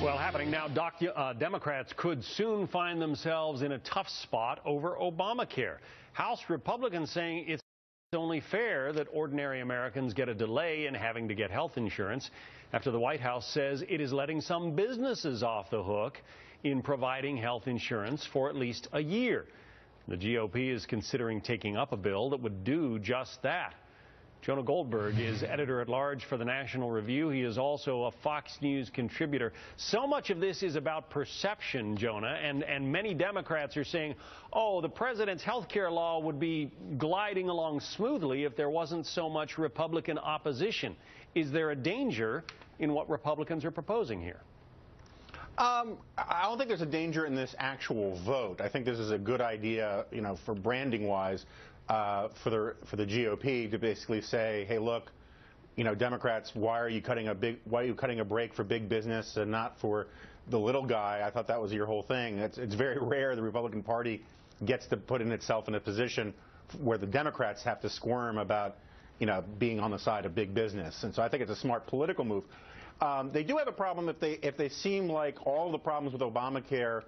Well, happening now, Democrats could soon find themselves in a tough spot over Obamacare. House Republicans saying it's only fair that ordinary Americans get a delay in having to get health insurance after the White House says it is letting some businesses off the hook in providing health insurance for at least a year. The GOP is considering taking up a bill that would do just that. Jonah Goldberg is editor-at-large for the National Review. He is also a Fox News contributor. So much of this is about perception, Jonah, and many Democrats are saying, oh, the president's health care law would be gliding along smoothly if there wasn't so much Republican opposition. Is there a danger in what Republicans are proposing here? I don't think there's a danger in this actual vote. I think this is a good idea, for branding-wise. For the GOP to basically say, hey, look, Democrats, why are you cutting a break for big business and not for the little guy? I thought that was your whole thing. It's very rare the Republican Party gets to put in itself in a position where the Democrats have to squirm about, being on the side of big business. And so I think it's a smart political move. They do have a problem if they seem like all the problems with Obamacare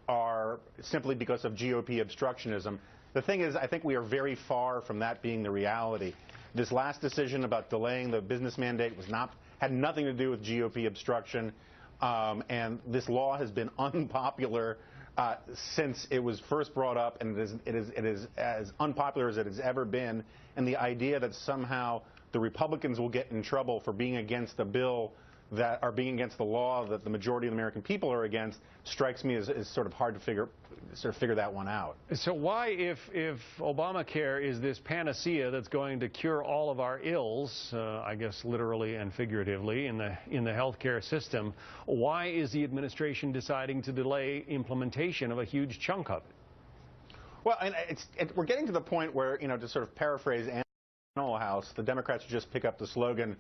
are simply because of GOP obstructionism. The thing is, I think we are very far from that being the reality. This last decision about delaying the business mandate had nothing to do with GOP obstruction, and this law has been unpopular since it was first brought up, and it is as unpopular as it has ever been. And the idea that somehow the Republicans will get in trouble for being against a bill that are being against the law that the majority of the American people are against strikes me as sort of hard to figure that one out. So why, if Obamacare is this panacea that's going to cure all of our ills, I guess literally and figuratively in the healthcare system, why is the administration deciding to delay implementation of a huge chunk of it? Well, and we're getting to the point where, to sort of paraphrase Animal House, the Democrats just pick up the slogan,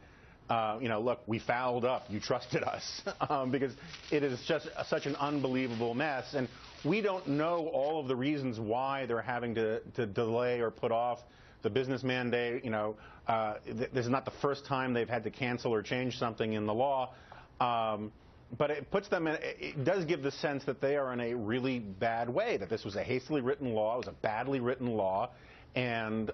look, we fouled up, you trusted us, because it is just such an unbelievable mess. And we don't know all of the reasons why they're having to delay or put off the business mandate. This is not the first time they've had to cancel or change something in the law. But it puts them in, it does give the sense that they are in a really bad way, that this was a hastily written law, it was a badly written law, and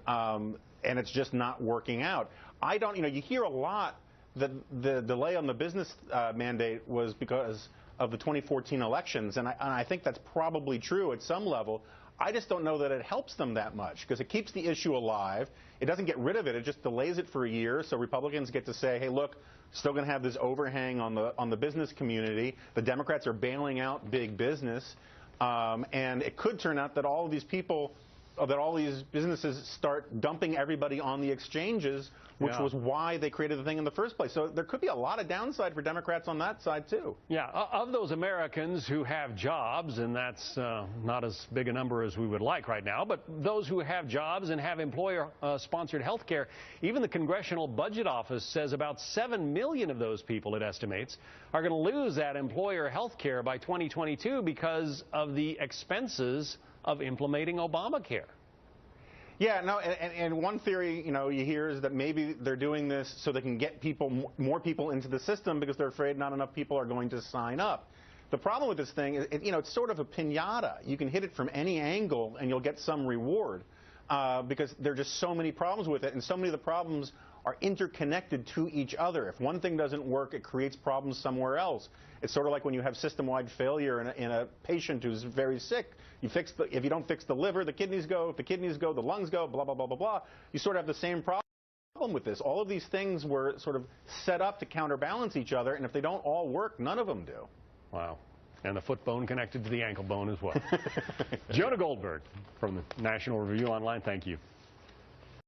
it's just not working out. You hear a lot that the delay on the business mandate was because of the 2014 elections, and I think that's probably true at some level. I just don't know that it helps them that much, because it keeps the issue alive. It doesn't get rid of it. It just delays it for a year, so Republicans get to say, hey, look, still going to have this overhang on the business community. The Democrats are bailing out big business, and it could turn out that all of these people, that all these businesses start dumping everybody on the exchanges, which was why they created the thing in the first place. So there could be a lot of downside for Democrats on that side, too. Yeah, of those Americans who have jobs, and that's not as big a number as we would like right now, but those who have jobs and have employer-sponsored health care, even the Congressional Budget Office says about 7 million of those people, it estimates, are going to lose that employer health care by 2022 because of the expenses of implementing Obamacare. Yeah, no, and one theory, you hear is that maybe they're doing this so they can get more people into the system because they're afraid not enough people are going to sign up. The problem with this thing is, it's sort of a piñata. You can hit it from any angle and you'll get some reward because there are just so many problems with it, and so many of the problems are interconnected to each other. If one thing doesn't work, it creates problems somewhere else. It's sort of like when you have system-wide failure in a patient who's very sick. If you don't fix the liver, the kidneys go. If the kidneys go, the lungs go, blah, blah, blah, blah, blah. You sort of have the same problem with this. All of these things were sort of set up to counterbalance each other, and if they don't all work, none of them do. Wow. And the foot bone connected to the ankle bone as well. Jonah Goldberg from the National Review Online, thank you.